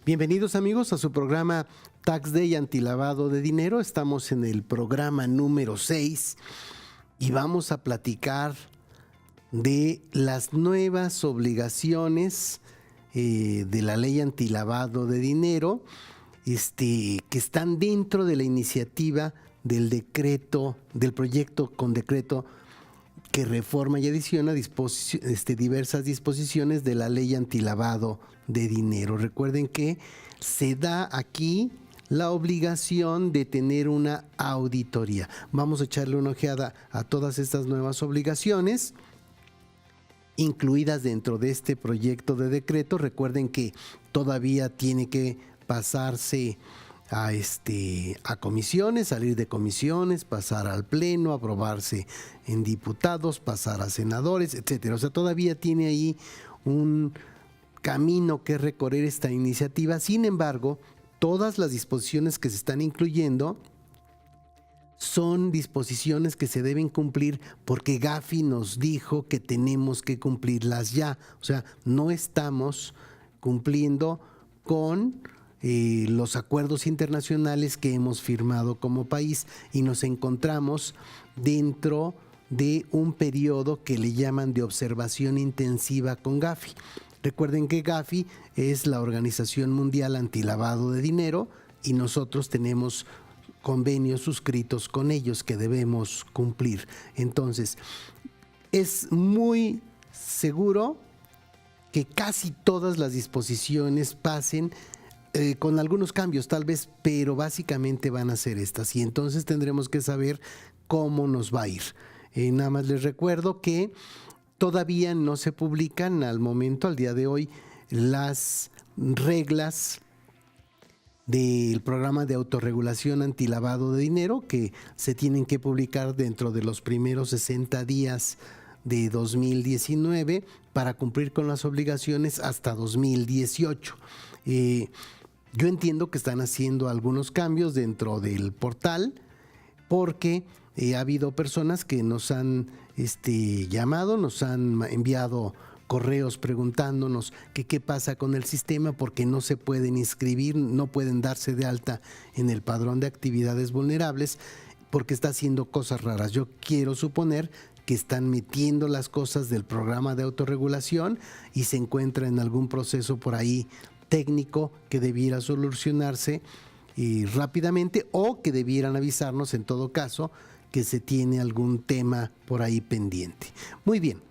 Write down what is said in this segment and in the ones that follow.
Bienvenidos amigos a su programa Tax Day Antilavado de Dinero. Estamos en el programa número 6 y vamos a platicar de las nuevas obligaciones de la ley antilavado de dinero que están dentro de la iniciativa del decreto, del proyecto con decreto que reforma y adiciona diversas disposiciones de la ley antilavado de dinero. Recuerden que se da aquí la obligación de tener una auditoría. Vamos a echarle una ojeada a todas estas nuevas obligaciones incluidas dentro de este proyecto de decreto. Recuerden que todavía tiene que pasarse a comisiones, salir de comisiones, pasar al pleno, aprobarse en diputados, pasar a senadores, etcétera. O sea, todavía tiene ahí un camino que recorrer esta iniciativa. Sin embargo, todas las disposiciones que se están incluyendo son disposiciones que se deben cumplir porque Gafi nos dijo que tenemos que cumplirlas ya. O sea, no estamos cumpliendo con los acuerdos internacionales que hemos firmado como país y nos encontramos dentro de un periodo que le llaman de observación intensiva con Gafi. Recuerden que Gafi es la Organización Mundial Antilavado de Dinero y nosotros tenemos convenios suscritos con ellos que debemos cumplir. Entonces, es muy seguro que casi todas las disposiciones pasen con algunos cambios tal vez, pero básicamente van a ser estas y entonces tendremos que saber cómo nos va a ir. Nada más les recuerdo que todavía no se publican al momento, al día de hoy, las reglas del programa de autorregulación antilavado de dinero que se tienen que publicar dentro de los primeros 60 días de 2019 para cumplir con las obligaciones hasta 2018. Yo entiendo que están haciendo algunos cambios dentro del portal porque ha habido personas que nos han llamado, nos han enviado correos preguntándonos que qué pasa con el sistema porque no se pueden inscribir, no pueden darse de alta en el padrón de actividades vulnerables porque está haciendo cosas raras. Yo quiero suponer que están metiendo las cosas del programa de autorregulación y se encuentra en algún proceso por ahí técnico que debiera solucionarse rápidamente o que debieran avisarnos en todo caso que se tiene algún tema por ahí pendiente. Muy bien.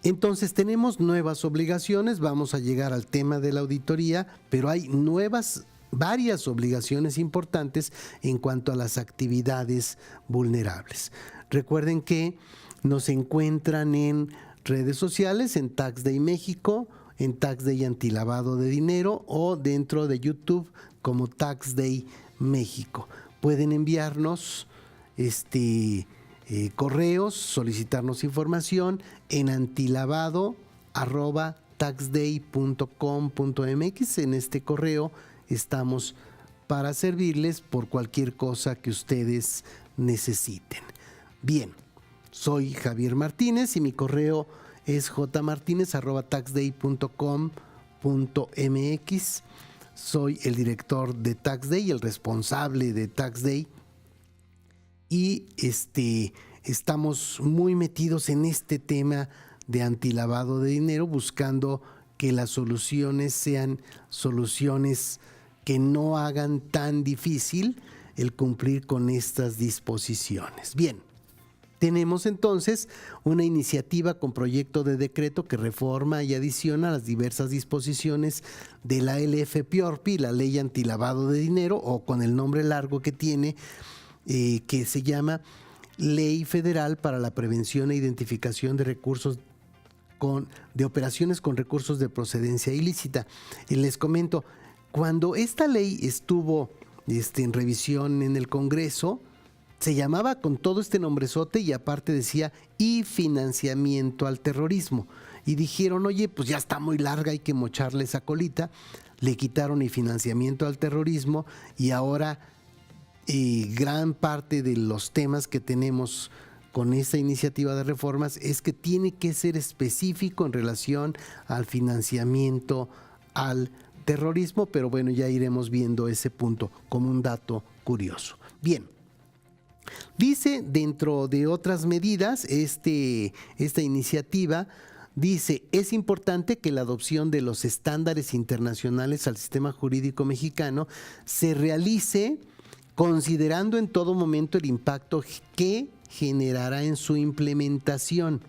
Entonces tenemos nuevas obligaciones, vamos a llegar al tema de la auditoría, pero hay varias obligaciones importantes en cuanto a las actividades vulnerables. Recuerden que nos encuentran en redes sociales, en Tax Day México, en Tax Day Antilavado de Dinero o dentro de YouTube como Tax Day México. Pueden enviarnos correos, solicitarnos información en antilavado@taxday.com.mx. En este correo estamos para servirles por cualquier cosa que ustedes necesiten. Bien, soy Javier Martínez y mi correo es jmartinez@taxday.com.mx. Soy el director de Tax Day, el responsable de Tax Day. Y estamos muy metidos en este tema de antilavado de dinero, buscando que las soluciones sean soluciones que no hagan tan difícil el cumplir con estas disposiciones. Bien, tenemos entonces una iniciativa con proyecto de decreto que reforma y adiciona las diversas disposiciones de la LFPORPI, la Ley Antilavado de Dinero, o con el nombre largo que tiene, que se llama Ley Federal para la Prevención e Identificación de Recursos de Operaciones con Recursos de Procedencia Ilícita. Les comento, cuando esta ley estuvo en revisión en el Congreso, se llamaba con todo este nombrezote y aparte decía y financiamiento al terrorismo. Y dijeron, oye, pues ya está muy larga, hay que mocharle esa colita. Le quitaron y financiamiento al terrorismo y ahora gran parte de los temas que tenemos con esta iniciativa de reformas es que tiene que ser específico en relación al financiamiento al terrorismo, pero bueno, ya iremos viendo ese punto como un dato curioso. Bien. Dice, dentro de otras medidas, esta iniciativa dice, es importante que la adopción de los estándares internacionales al sistema jurídico mexicano se realice considerando en todo momento el impacto que generará en su implementación,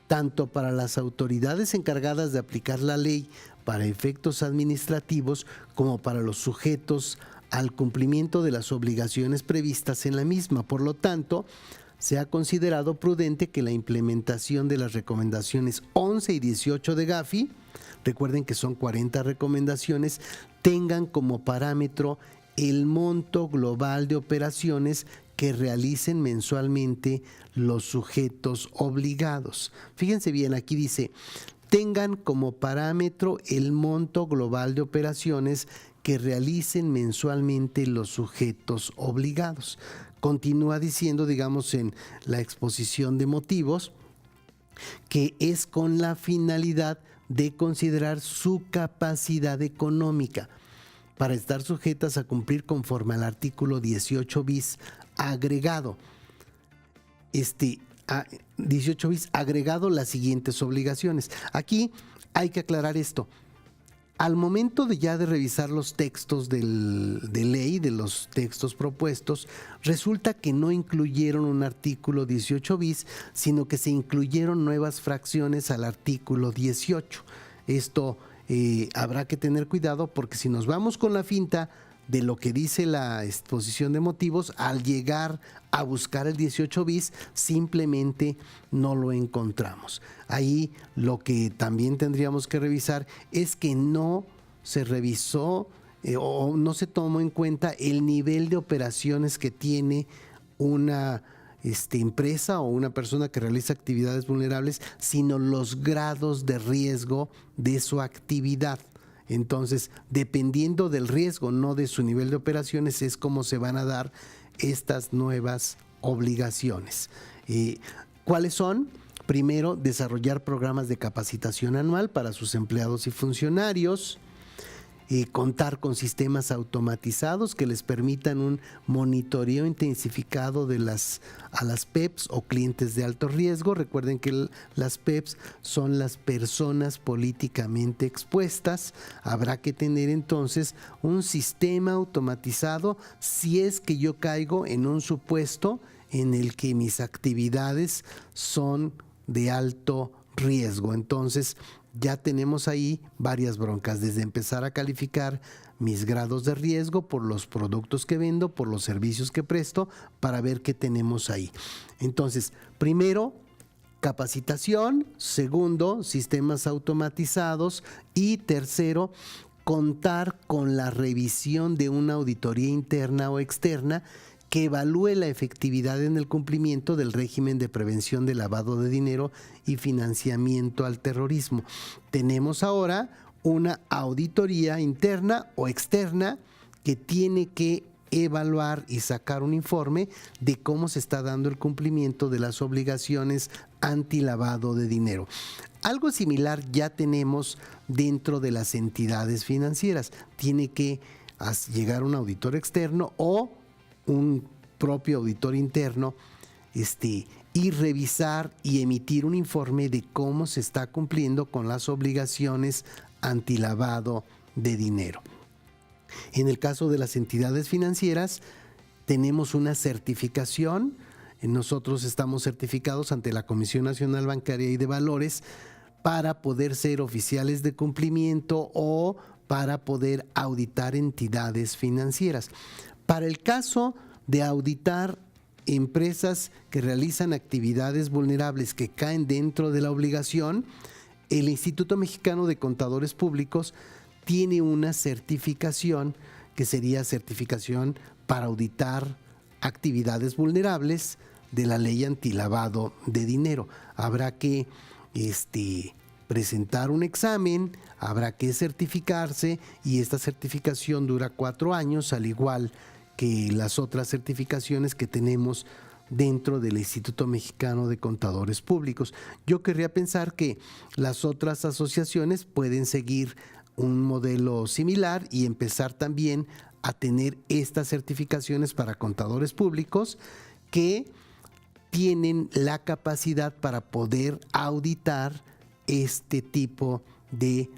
tanto para las autoridades encargadas de aplicar la ley para efectos administrativos como para los sujetos al cumplimiento de las obligaciones previstas en la misma. Por lo tanto, se ha considerado prudente que la implementación de las recomendaciones 11 y 18 de Gafi, recuerden que son 40 recomendaciones, tengan como parámetro el monto global de operaciones que realicen mensualmente los sujetos obligados. Fíjense bien, aquí dice, tengan como parámetro el monto global de operaciones que realicen mensualmente los sujetos obligados. Continúa diciendo, digamos, en la exposición de motivos, que es con la finalidad de considerar su capacidad económica para estar sujetas a cumplir conforme al artículo 18 bis agregado. 18 bis agregado las siguientes obligaciones. Aquí hay que aclarar esto. Al momento de revisar los textos de ley, de los textos propuestos, resulta que no incluyeron un artículo 18 bis, sino que se incluyeron nuevas fracciones al artículo 18. Esto habrá que tener cuidado porque si nos vamos con la finta de lo que dice la exposición de motivos, al llegar a buscar el 18 bis, simplemente no lo encontramos. Ahí lo que también tendríamos que revisar es que no se revisó o no se tomó en cuenta el nivel de operaciones que tiene una empresa o una persona que realiza actividades vulnerables, sino los grados de riesgo de su actividad. Entonces, dependiendo del riesgo, no de su nivel de operaciones, es como se van a dar estas nuevas obligaciones. ¿Cuáles son? Primero, desarrollar programas de capacitación anual para sus empleados y funcionarios. Contar con sistemas automatizados que les permitan un monitoreo intensificado a las PEPs o clientes de alto riesgo. Recuerden que las PEPs son las personas políticamente expuestas. Habrá que tener entonces un sistema automatizado si es que yo caigo en un supuesto en el que mis actividades son de alto riesgo. Entonces, ya tenemos ahí varias broncas, desde empezar a calificar mis grados de riesgo por los productos que vendo, por los servicios que presto, para ver qué tenemos ahí. Entonces, primero, capacitación; segundo, sistemas automatizados; y tercero, contar con la revisión de una auditoría interna o externa que evalúe la efectividad en el cumplimiento del régimen de prevención de lavado de dinero y financiamiento al terrorismo. Tenemos ahora una auditoría interna o externa que tiene que evaluar y sacar un informe de cómo se está dando el cumplimiento de las obligaciones antilavado de dinero. Algo similar ya tenemos dentro de las entidades financieras. Tiene que llegar un auditor externo o un propio auditor interno y revisar y emitir un informe de cómo se está cumpliendo con las obligaciones antilavado de dinero. En el caso de las entidades financieras, tenemos una certificación. Nosotros estamos certificados ante la Comisión Nacional Bancaria y de Valores para poder ser oficiales de cumplimiento o para poder auditar entidades financieras. Para el caso de auditar empresas que realizan actividades vulnerables que caen dentro de la obligación, el Instituto Mexicano de Contadores Públicos tiene una certificación que sería certificación para auditar actividades vulnerables de la ley antilavado de dinero. Habrá que presentar un examen, habrá que certificarse y esta certificación dura 4 años, al igual que las otras certificaciones que tenemos dentro del Instituto Mexicano de Contadores Públicos. Yo querría pensar que las otras asociaciones pueden seguir un modelo similar y empezar también a tener estas certificaciones para contadores públicos que tienen la capacidad para poder auditar este tipo de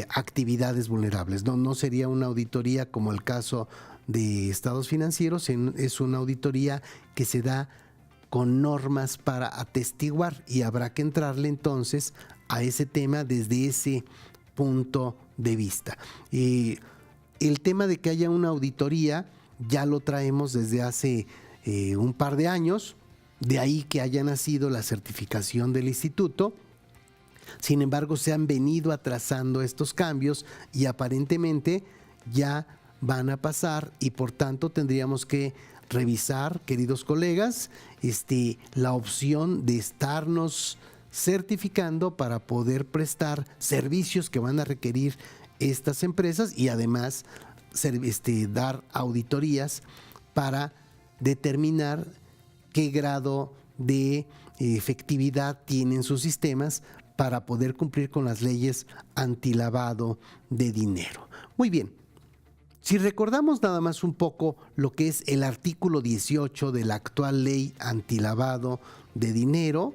actividades vulnerables. No sería una auditoría como el caso de estados financieros, es una auditoría que se da con normas para atestiguar y habrá que entrarle entonces a ese tema desde ese punto de vista. El tema de que haya una auditoría ya lo traemos desde hace un par de años, de ahí que haya nacido la certificación del instituto. Sin embargo, se han venido atrasando estos cambios y aparentemente ya van a pasar y por tanto tendríamos que revisar, queridos colegas, la opción de estarnos certificando para poder prestar servicios que van a requerir estas empresas y además dar auditorías para determinar qué grado de efectividad tienen sus sistemas para poder cumplir con las leyes antilavado de dinero. Muy bien. Si recordamos nada más un poco lo que es el artículo 18 de la actual ley antilavado de dinero,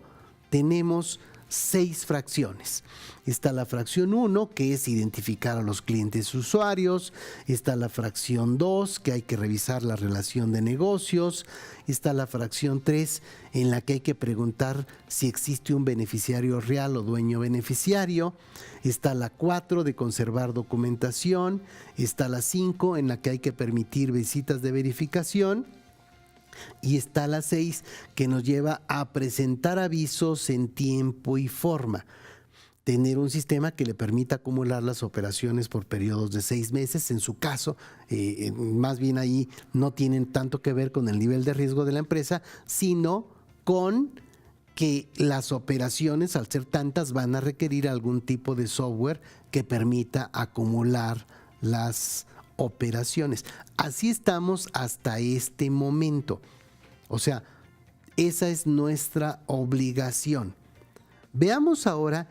tenemos 6 fracciones. Está la fracción 1, que es identificar a los clientes usuarios. Está la fracción 2, que hay que revisar la relación de negocios. Está la fracción 3, en la que hay que preguntar si existe un beneficiario real o dueño beneficiario. Está la 4, de conservar documentación. Está la 5, en la que hay que permitir visitas de verificación. Y está la 6, que nos lleva a presentar avisos en tiempo y forma. Tener un sistema que le permita acumular las operaciones por periodos de 6 meses. En su caso, más bien ahí no tienen tanto que ver con el nivel de riesgo de la empresa, sino con que las operaciones, al ser tantas, van a requerir algún tipo de software que permita acumular las operaciones. Así estamos hasta este momento. O sea, esa es nuestra obligación. Veamos ahora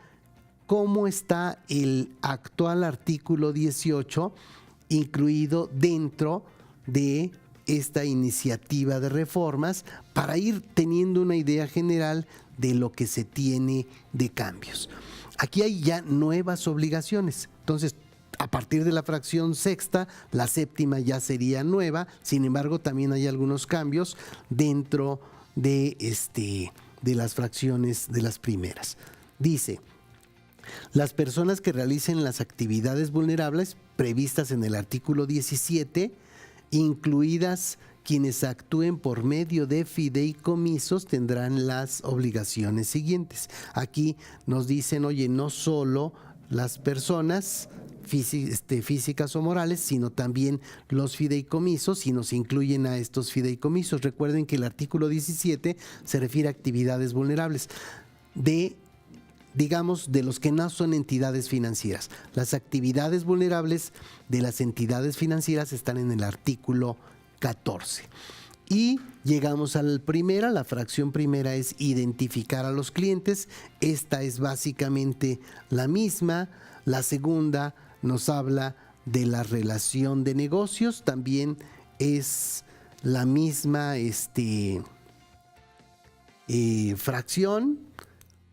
cómo está el actual artículo 18 incluido dentro de esta iniciativa de reformas para ir teniendo una idea general de lo que se tiene de cambios. Aquí hay ya nuevas obligaciones. Entonces, a partir de la fracción 6ª, la 7ª ya sería nueva. Sin embargo, también hay algunos cambios dentro de las fracciones de las primeras. Dice: las personas que realicen las actividades vulnerables previstas en el artículo 17, incluidas quienes actúen por medio de fideicomisos, tendrán las obligaciones siguientes. Aquí nos dicen, oye, no solo las personas físicas o morales, sino también los fideicomisos, y nos incluyen a estos fideicomisos. Recuerden que el artículo 17 se refiere a actividades vulnerables de los que no son entidades financieras. Las actividades vulnerables de las entidades financieras están en el artículo 14. Y llegamos a la fracción primera es identificar a los clientes. Esta es básicamente la misma. La segunda nos habla de la relación de negocios, también es la misma fracción.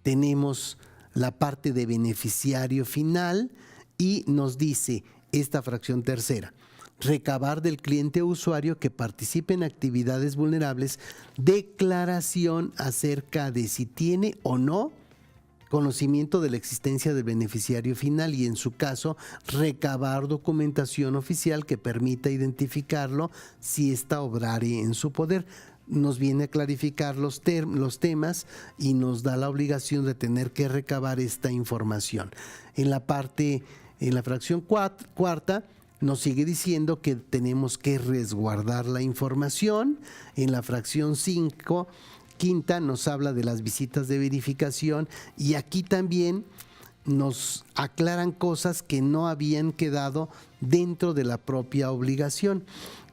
Tenemos la parte de beneficiario final y nos dice esta fracción tercera: recabar del cliente o usuario que participe en actividades vulnerables declaración acerca de si tiene o no conocimiento de la existencia del beneficiario final y, en su caso, recabar documentación oficial que permita identificarlo si ésta obrare en su poder. Nos viene a clarificar los temas y nos da la obligación de tener que recabar esta información. En la fracción cuarta, nos sigue diciendo que tenemos que resguardar la información. En la fracción quinta nos habla de las visitas de verificación y aquí también nos aclaran cosas que no habían quedado dentro de la propia obligación.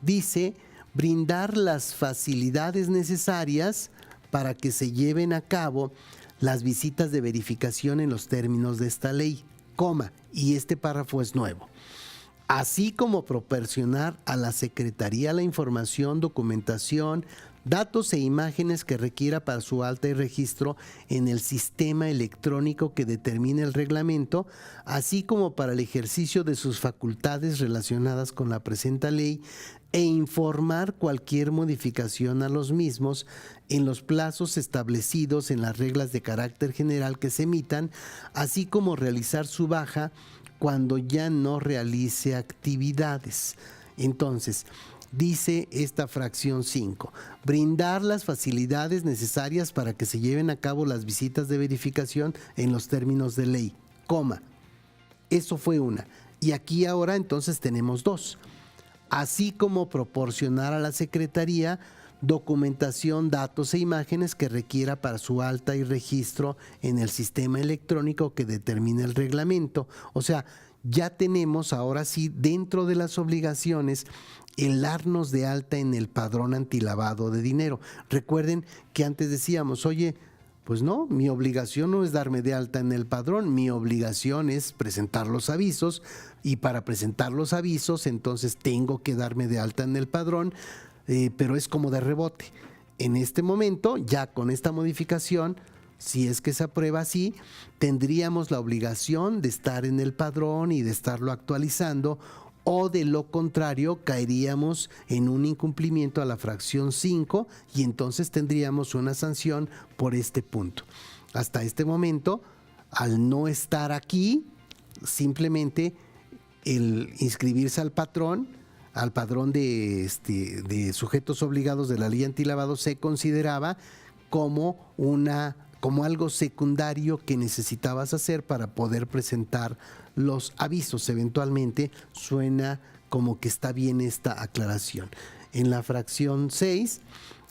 Dice: brindar las facilidades necesarias para que se lleven a cabo las visitas de verificación en los términos de esta ley. coma, y este párrafo es nuevo. Así como proporcionar a la Secretaría la información, documentación, datos e imágenes que requiera para su alta y registro en el sistema electrónico que determine el reglamento, así como para el ejercicio de sus facultades relacionadas con la presente ley, e informar cualquier modificación a los mismos en los plazos establecidos en las reglas de carácter general que se emitan, así como realizar su baja cuando ya no realice actividades. Entonces, dice esta fracción 5, brindar las facilidades necesarias para que se lleven a cabo las visitas de verificación en los términos de ley, coma. Eso fue una. Y aquí ahora entonces tenemos dos. Así como proporcionar a la Secretaría documentación, datos e imágenes que requiera para su alta y registro en el sistema electrónico que determine el reglamento. O sea, ya tenemos ahora sí dentro de las obligaciones el darnos de alta en el padrón antilavado de dinero. Recuerden que antes decíamos, oye, pues no, mi obligación no es darme de alta en el padrón, mi obligación es presentar los avisos, y para presentar los avisos entonces tengo que darme de alta en el padrón, pero es como de rebote. En este momento, ya con esta modificación, si es que se aprueba así, tendríamos la obligación de estar en el padrón y de estarlo actualizando, o de lo contrario caeríamos en un incumplimiento a la fracción 5 y entonces tendríamos una sanción por este punto. Hasta este momento, al no estar aquí, simplemente el inscribirse al padrón de sujetos obligados de la ley antilavado se consideraba como algo secundario que necesitabas hacer para poder presentar los avisos. Eventualmente suena como que está bien esta aclaración. En la fracción 6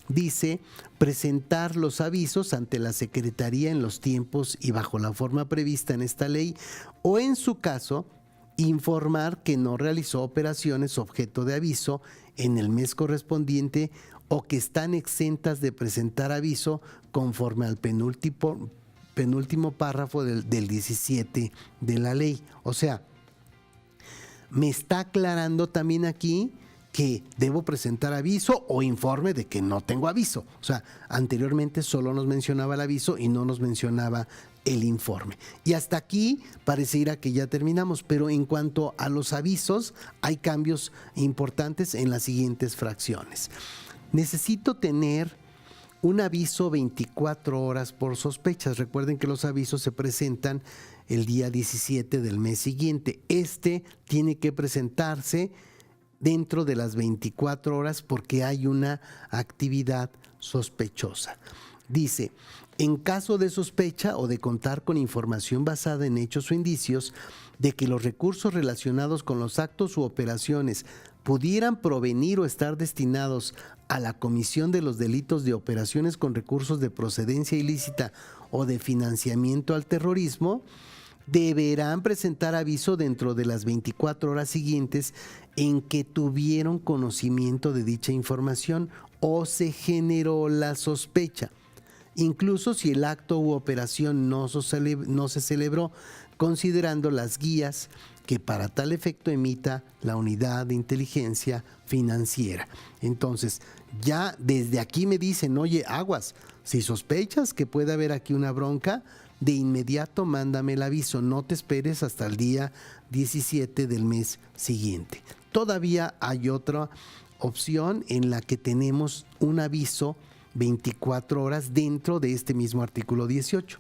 dice presentar los avisos ante la Secretaría en los tiempos y bajo la forma prevista en esta ley, o en su caso informar que no realizó operaciones objeto de aviso en el mes correspondiente o que están exentas de presentar aviso conforme al penúltimo párrafo del 17 de la ley. O sea, me está aclarando también aquí que debo presentar aviso o informe de que no tengo aviso. O sea, anteriormente solo nos mencionaba el aviso y no nos mencionaba el informe. Y hasta aquí pareciera que ya terminamos, pero en cuanto a los avisos hay cambios importantes en las siguientes fracciones. Necesito tener un aviso 24 horas por sospechas. Recuerden que los avisos se presentan el día 17 del mes siguiente. Este tiene que presentarse dentro de las 24 horas porque hay una actividad sospechosa. Dice, en caso de sospecha o de contar con información basada en hechos o indicios de que los recursos relacionados con los actos u operaciones pudieran provenir o estar destinados a la comisión de los delitos de operaciones con recursos de procedencia ilícita o de financiamiento al terrorismo, deberán presentar aviso dentro de las 24 horas siguientes en que tuvieron conocimiento de dicha información o se generó la sospecha, incluso si el acto u operación no se celebró, considerando las guías que para tal efecto emita la unidad de inteligencia financiera. Entonces, ya desde aquí me dicen, oye, aguas, si sospechas que puede haber aquí una bronca, de inmediato mándame el aviso, no te esperes hasta el día 17 del mes siguiente. Todavía hay otra opción en la que tenemos un aviso 24 horas dentro de este mismo artículo 18.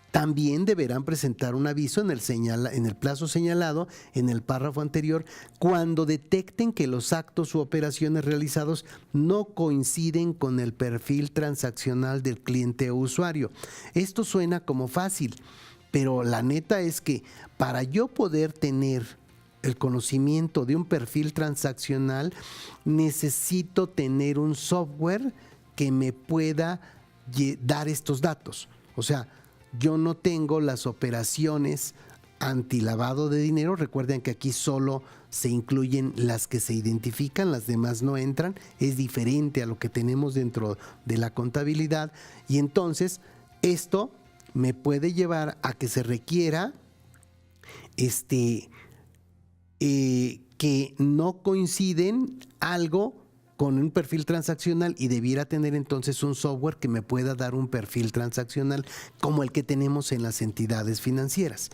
También deberán presentar un aviso en el plazo señalado en el párrafo anterior cuando detecten que los actos u operaciones realizados no coinciden con el perfil transaccional del cliente o usuario. Esto suena como fácil, pero la neta es que para yo poder tener el conocimiento de un perfil transaccional, necesito tener un software que me pueda dar estos datos. O sea, yo no tengo las operaciones antilavado de dinero. Recuerden que aquí solo se incluyen las que se identifican, las demás no entran. Es diferente a lo que tenemos dentro de la contabilidad. Y entonces esto me puede llevar a que se requiera que no coinciden algo con un perfil transaccional y debiera tener entonces un software que me pueda dar un perfil transaccional como el que tenemos en las entidades financieras.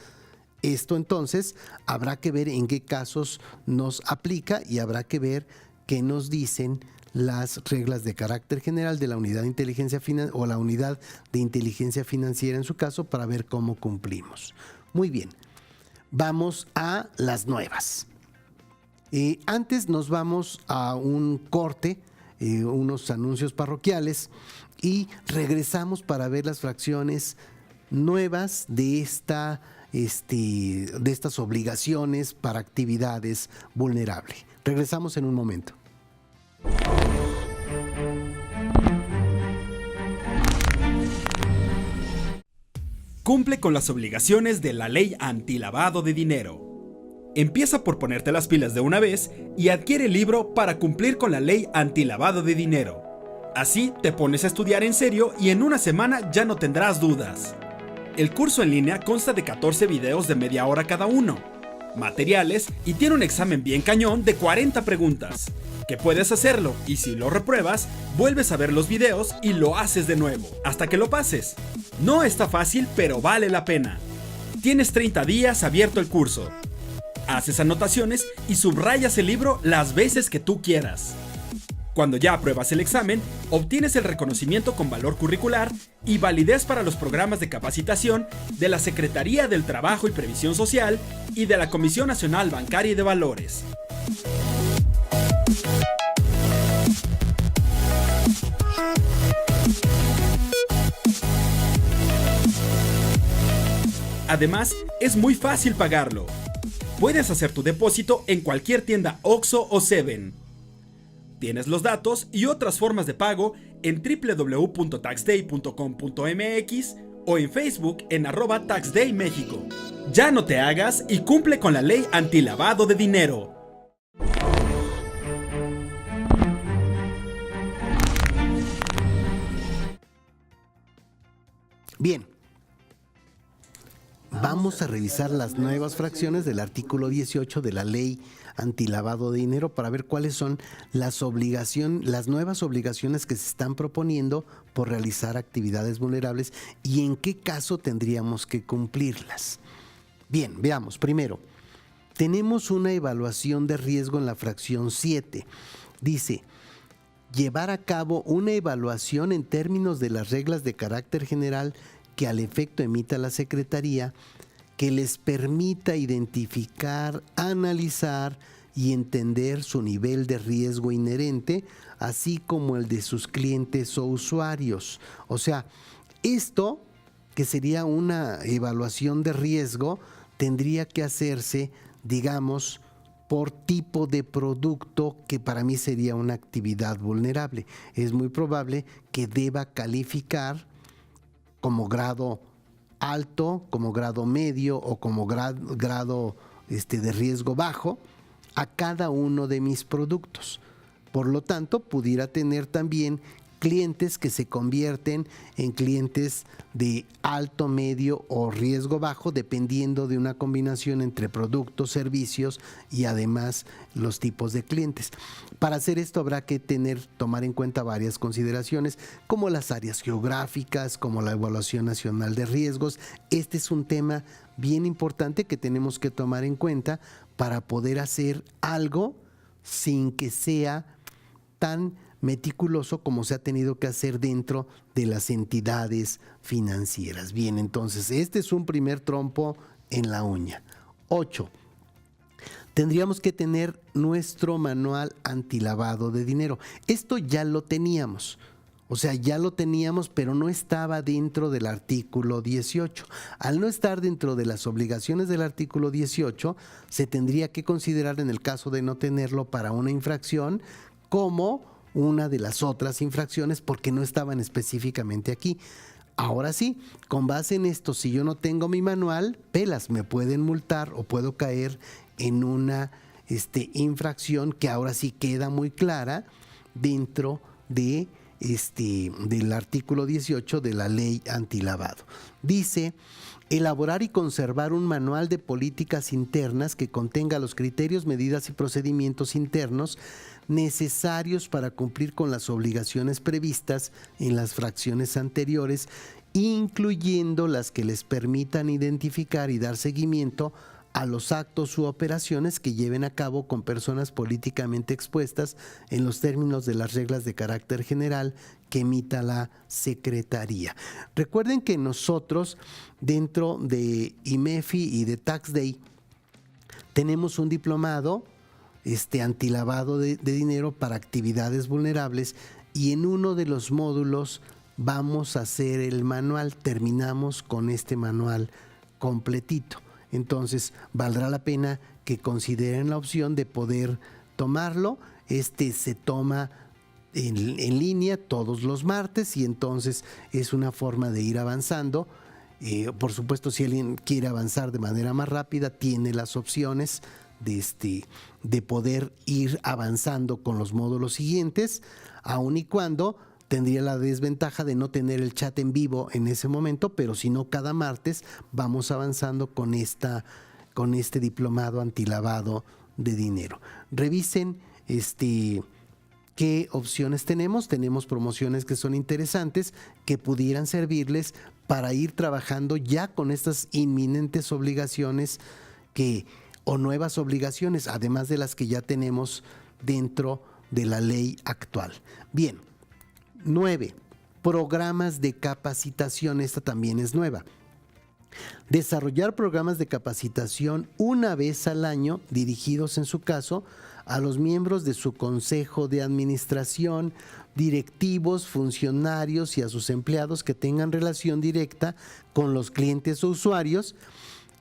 Esto entonces habrá que ver en qué casos nos aplica y habrá que ver qué nos dicen las reglas de carácter general de la unidad de inteligencia financiera o la unidad de inteligencia financiera en su caso para ver cómo cumplimos. Muy bien, vamos a las nuevas. Antes nos vamos a un corte, unos anuncios parroquiales y regresamos para ver las fracciones nuevas de estas obligaciones para actividades vulnerables. Regresamos en un momento. Cumple con las obligaciones de la ley antilavado de dinero. Empieza por ponerte las pilas de una vez y adquiere el libro para cumplir con la ley antilavado de dinero. Así te pones a estudiar en serio y en una semana ya no tendrás dudas. El curso en línea consta de 14 videos de media hora cada uno, materiales y tiene un examen bien cañón de 40 preguntas, que puedes hacerlo y si lo repruebas, vuelves a ver los videos y lo haces de nuevo, hasta que lo pases. No está fácil, pero vale la pena. Tienes 30 días abierto el curso. Haces anotaciones y subrayas el libro las veces que tú quieras. Cuando ya apruebas el examen, obtienes el reconocimiento con valor curricular y validez para los programas de capacitación de la Secretaría del Trabajo y Previsión Social y de la Comisión Nacional Bancaria y de Valores. Además, es muy fácil pagarlo. Puedes hacer tu depósito en cualquier tienda OXXO o Seven. Tienes los datos y otras formas de pago en www.taxday.com.mx o en Facebook en @TaxDayMéxico. Ya no te hagas y cumple con la ley antilavado de dinero. Bien. Vamos a revisar las nuevas fracciones del artículo 18 de la ley antilavado de dinero para ver cuáles son las nuevas obligaciones que se están proponiendo por realizar actividades vulnerables y en qué caso tendríamos que cumplirlas. Bien, veamos. Primero, tenemos una evaluación de riesgo en la fracción 7. Dice: llevar a cabo una evaluación en términos de las reglas de carácter general que al efecto emita la Secretaría, que les permita identificar, analizar y entender su nivel de riesgo inherente, así como el de sus clientes o usuarios. O sea, esto, que sería una evaluación de riesgo, tendría que hacerse, digamos, por tipo de producto, que para mí sería una actividad vulnerable. Es muy probable que deba calificar como grado alto, como grado medio o como grado de riesgo bajo a cada uno de mis productos. Por lo tanto, pudiera tener también clientes que se convierten en clientes de alto, medio o riesgo bajo, dependiendo de una combinación entre productos, servicios y además los tipos de clientes. Para hacer esto habrá que tomar en cuenta varias consideraciones, como las áreas geográficas, como la evaluación nacional de riesgos. Este es un tema bien importante que tenemos que tomar en cuenta para poder hacer algo sin que sea tan meticuloso como se ha tenido que hacer dentro de las entidades financieras. Bien, entonces este es un primer trompo en la uña. 8. Tendríamos que tener nuestro manual antilavado de dinero. Esto ya lo teníamos. O sea, ya lo teníamos, pero no estaba dentro del artículo 18. Al no estar dentro de las obligaciones del artículo 18, se tendría que considerar, en el caso de no tenerlo para una infracción, como una de las otras infracciones, porque no estaban específicamente aquí. Ahora sí, con base en esto, si yo no tengo mi manual, pelas, me pueden multar o puedo caer en una infracción que ahora sí queda muy clara dentro de del artículo 18 de la ley antilavado. Dice: elaborar y conservar un manual de políticas internas que contenga los criterios, medidas y procedimientos internos necesarios para cumplir con las obligaciones previstas en las fracciones anteriores, incluyendo las que les permitan identificar y dar seguimiento a los actos u operaciones que lleven a cabo con personas políticamente expuestas en los términos de las reglas de carácter general que emita la Secretaría. Recuerden que nosotros, dentro de IMEFI y de Tax Day, tenemos un diplomado antilavado de dinero para actividades vulnerables, y en uno de los módulos vamos a hacer el manual. Terminamos con este manual completito. Entonces, valdrá la pena que consideren la opción de poder tomarlo. Se toma en línea todos los martes, y entonces es una forma de ir avanzando. Por supuesto, si alguien quiere avanzar de manera más rápida, tiene las opciones de poder ir avanzando con los módulos siguientes, aun y cuando tendría la desventaja de no tener el chat en vivo en ese momento, pero si no, cada martes vamos avanzando con este diplomado antilavado de dinero. Revisen qué opciones tenemos. Tenemos promociones que son interesantes, que pudieran servirles para ir trabajando ya con estas inminentes obligaciones o nuevas obligaciones, además de las que ya tenemos dentro de la ley actual. Bien. 9. Programas de capacitación. Esta también es nueva. Desarrollar programas de capacitación una vez al año, dirigidos en su caso a los miembros de su consejo de administración, directivos, funcionarios y a sus empleados que tengan relación directa con los clientes o usuarios,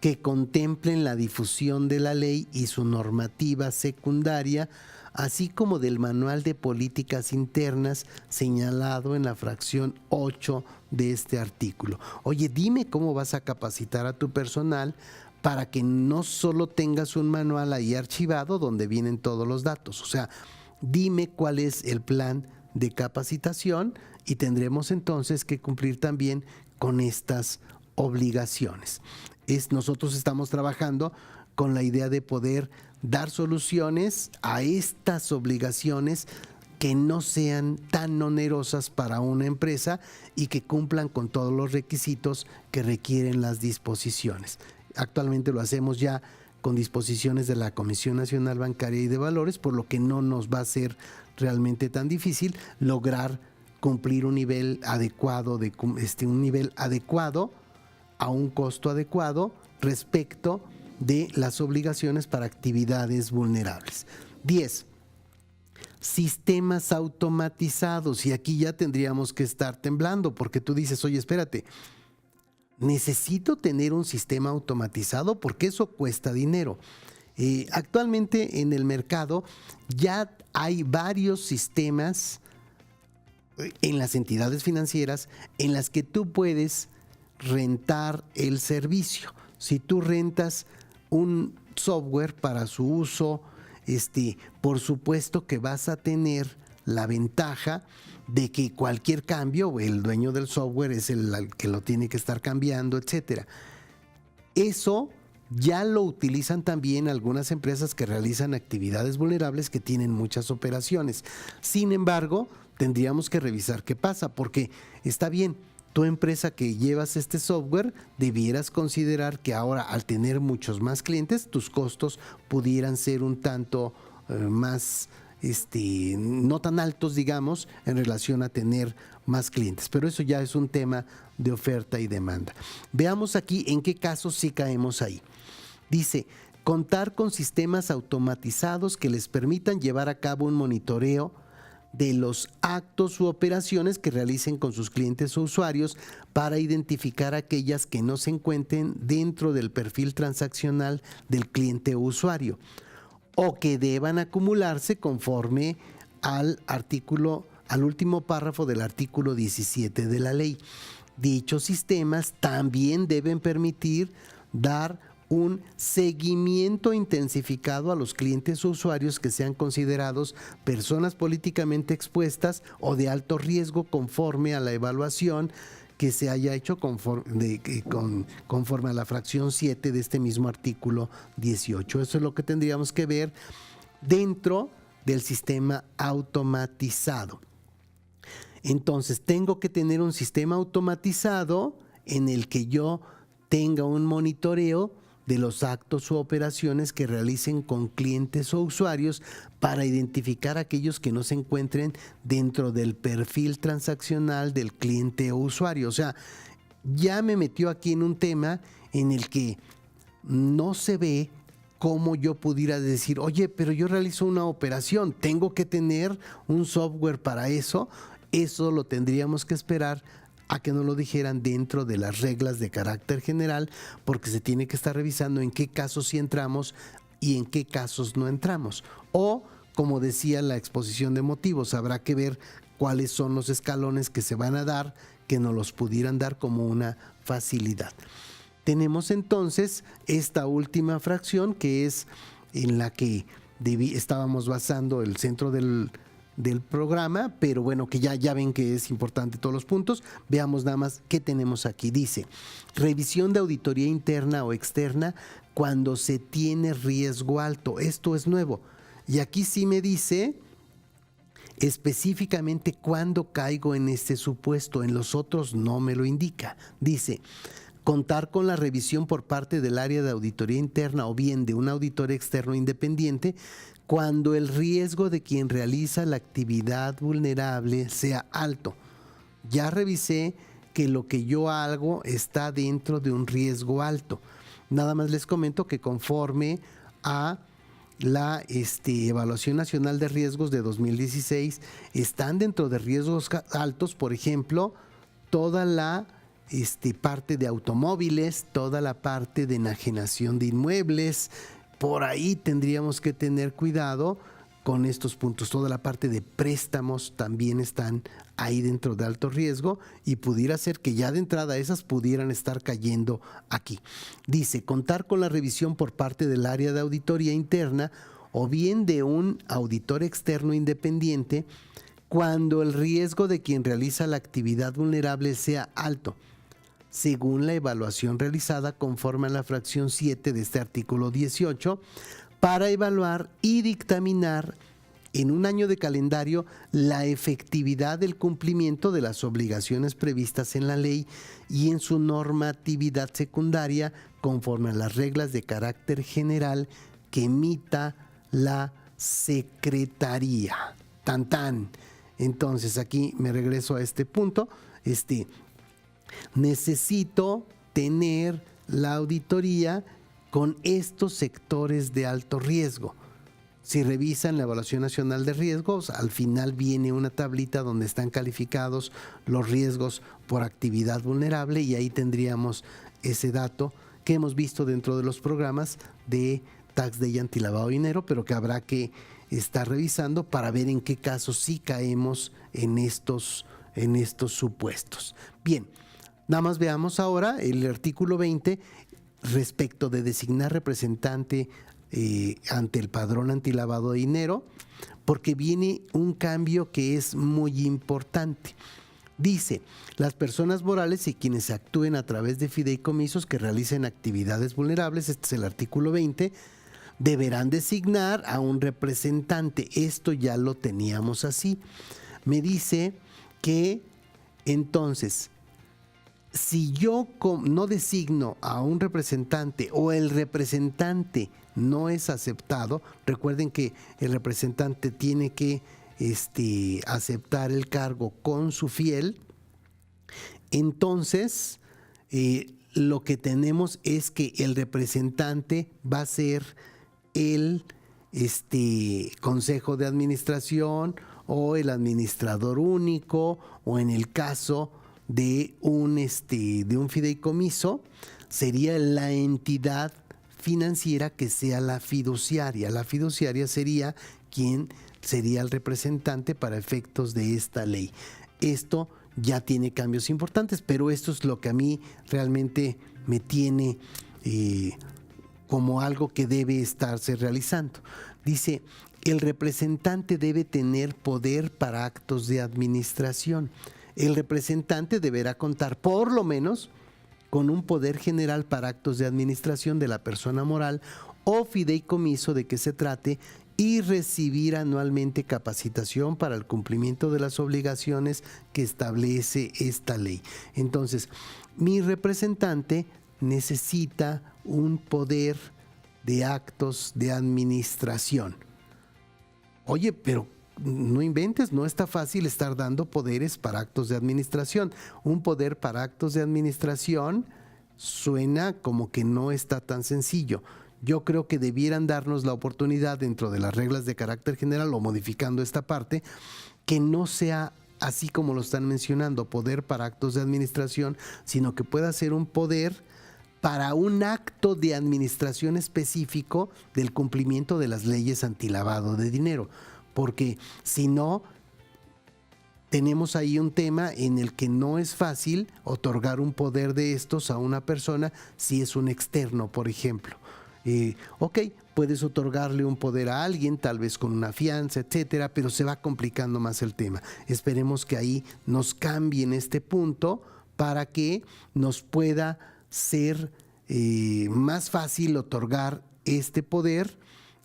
que contemplen la difusión de la ley y su normativa secundaria, así como del manual de políticas internas señalado en la fracción 8 de este artículo. Oye, dime cómo vas a capacitar a tu personal para que no solo tengas un manual ahí archivado donde vienen todos los datos. O sea, dime cuál es el plan de capacitación, y tendremos entonces que cumplir también con estas obligaciones. Nosotros estamos trabajando con la idea de poder dar soluciones a estas obligaciones que no sean tan onerosas para una empresa y que cumplan con todos los requisitos que requieren las disposiciones. Actualmente lo hacemos ya con disposiciones de la Comisión Nacional Bancaria y de Valores, por lo que no nos va a ser realmente tan difícil lograr cumplir un nivel adecuado a un costo adecuado respecto de las obligaciones para actividades vulnerables. 10. Sistemas automatizados. Y aquí ya tendríamos que estar temblando, porque tú dices: oye, espérate, necesito tener un sistema automatizado porque eso cuesta dinero. Actualmente en el mercado ya hay varios sistemas en las entidades financieras en las que tú puedes rentar el servicio. Si tú rentas un software para su uso, por supuesto que vas a tener la ventaja de que cualquier cambio, el dueño del software es el que lo tiene que estar cambiando, etcétera. Eso ya lo utilizan también algunas empresas que realizan actividades vulnerables, que tienen muchas operaciones. Sin embargo, tendríamos que revisar qué pasa, porque está bien, tu empresa que llevas este software, debieras considerar que ahora, al tener muchos más clientes, tus costos pudieran ser un tanto más, no tan altos, digamos, en relación a tener más clientes. Pero eso ya es un tema de oferta y demanda. Veamos aquí en qué casos sí caemos ahí. Dice: contar con sistemas automatizados que les permitan llevar a cabo un monitoreo de los actos u operaciones que realicen con sus clientes o usuarios, para identificar aquellas que no se encuentren dentro del perfil transaccional del cliente o usuario, o que deban acumularse conforme al último párrafo del artículo 17 de la ley. Dichos sistemas también deben permitir dar un seguimiento intensificado a los clientes o usuarios que sean considerados personas políticamente expuestas o de alto riesgo conforme a la evaluación que se haya hecho conforme a la fracción 7 de este mismo artículo 18. Eso es lo que tendríamos que ver dentro del sistema automatizado. Entonces, tengo que tener un sistema automatizado en el que yo tenga un monitoreo de los actos u operaciones que realicen con clientes o usuarios para identificar aquellos que no se encuentren dentro del perfil transaccional del cliente o usuario. O sea, ya me metió aquí en un tema en el que no se ve cómo yo pudiera decir, oye, pero yo realizo una operación, tengo que tener un software para eso. Eso lo tendríamos que esperar a que nos lo dijeran dentro de las reglas de carácter general, porque se tiene que estar revisando en qué casos sí entramos y en qué casos no entramos. O, como decía la exposición de motivos, habrá que ver cuáles son los escalones que se van a dar, que nos los pudieran dar como una facilidad. Tenemos entonces esta última fracción, que es en la que estábamos basando el centro del programa, pero bueno, que ya ven que es importante todos los puntos. Veamos nada más qué tenemos aquí. Dice, revisión de auditoría interna o externa cuando se tiene riesgo alto. Esto es nuevo. Y aquí sí me dice específicamente cuándo caigo en este supuesto. En los otros no me lo indica. Dice, contar con la revisión por parte del área de auditoría interna o bien de un auditor externo independiente cuando el riesgo de quien realiza la actividad vulnerable sea alto. Ya revisé que lo que yo hago está dentro de un riesgo alto. Nada más les comento que conforme a la Evaluación Nacional de Riesgos de 2016, están dentro de riesgos altos, por ejemplo, toda la parte de automóviles, toda la parte de enajenación de inmuebles. Por ahí tendríamos que tener cuidado con estos puntos. Toda la parte de préstamos también están ahí dentro de alto riesgo y pudiera ser que ya de entrada esas pudieran estar cayendo aquí. Dice, contar con la revisión por parte del área de auditoría interna o bien de un auditor externo independiente cuando el riesgo de quien realiza la actividad vulnerable sea alto, según la evaluación realizada conforme a la fracción 7 de este artículo 18, para evaluar y dictaminar en un año de calendario la efectividad del cumplimiento de las obligaciones previstas en la ley y en su normatividad secundaria conforme a las reglas de carácter general que emita la Secretaría. Tan tan. Entonces aquí me regreso a este punto. Necesito tener la auditoría con estos sectores de alto riesgo. Si revisan la Evaluación Nacional de Riesgos, al final viene una tablita donde están calificados los riesgos por actividad vulnerable y ahí tendríamos ese dato que hemos visto dentro de los programas de Tax Day antilavado de dinero, pero que habrá que estar revisando para ver en qué casos sí caemos en estos supuestos. Bien. Nada más veamos ahora el artículo 20 respecto de designar representante ante el padrón antilavado de dinero, porque viene un cambio que es muy importante. Dice, las personas morales y quienes actúen a través de fideicomisos que realicen actividades vulnerables, este es el artículo 20, deberán designar a un representante. Esto ya lo teníamos así. Me dice que entonces, si yo no designo a un representante o el representante no es aceptado, recuerden que el representante tiene que aceptar el cargo con su fiel, entonces lo que tenemos es que el representante va a ser el consejo de administración o el administrador único, o en el caso de un fideicomiso, sería la entidad financiera que sea la fiduciaria. La fiduciaria sería quien sería el representante para efectos de esta ley. Esto ya tiene cambios importantes, pero esto es lo que a mí realmente me tiene como algo que debe estarse realizando. Dice, el representante debe tener poder para actos de administración. El representante deberá contar por lo menos con un poder general para actos de administración de la persona moral o fideicomiso de que se trate y recibir anualmente capacitación para el cumplimiento de las obligaciones que establece esta ley. Entonces, mi representante necesita un poder de actos de administración. Oye, pero no inventes, no está fácil estar dando poderes para actos de administración. Un poder para actos de administración suena como que no está tan sencillo. Yo creo que debieran darnos la oportunidad dentro de las reglas de carácter general o modificando esta parte, que no sea así como lo están mencionando, poder para actos de administración, sino que pueda ser un poder para un acto de administración específico del cumplimiento de las leyes antilavado de dinero. Porque si no, tenemos ahí un tema en el que no es fácil otorgar un poder de estos a una persona si es un externo, por ejemplo. Ok, puedes otorgarle un poder a alguien, tal vez con una fianza, etcétera, pero se va complicando más el tema. Esperemos que ahí nos cambien este punto para que nos pueda ser más fácil otorgar este poder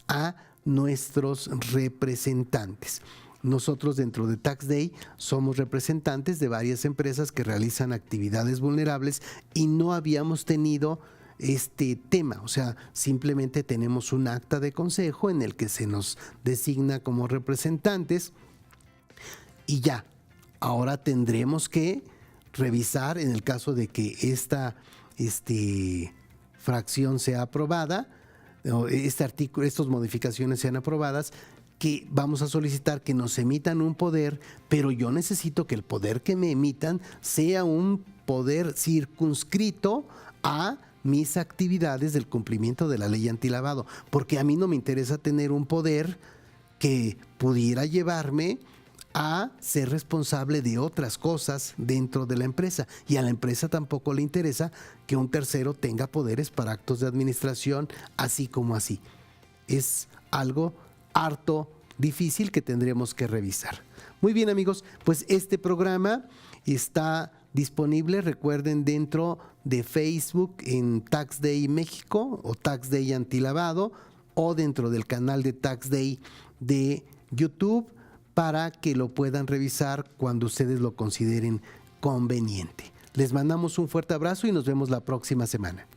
a nuestros representantes. Nosotros dentro de Tax Day somos representantes de varias empresas que realizan actividades vulnerables y no habíamos tenido este tema, o sea, simplemente tenemos un acta de consejo en el que se nos designa como representantes y ya. Ahora tendremos que revisar en el caso de que esta fracción sea aprobada, o este artículo, estas modificaciones sean aprobadas, que vamos a solicitar que nos emitan un poder, pero yo necesito que el poder que me emitan sea un poder circunscrito a mis actividades del cumplimiento de la ley antilavado, porque a mí no me interesa tener un poder que pudiera llevarme a ser responsable de otras cosas dentro de la empresa, y a la empresa tampoco le interesa que un tercero tenga poderes para actos de administración así como así. Es algo harto difícil que tendremos que revisar. Muy bien, amigos, pues este programa está disponible, recuerden, dentro de Facebook en Tax Day México o Tax Day Antilavado, o dentro del canal de Tax Day de YouTube, para que lo puedan revisar cuando ustedes lo consideren conveniente. Les mandamos un fuerte abrazo y nos vemos la próxima semana.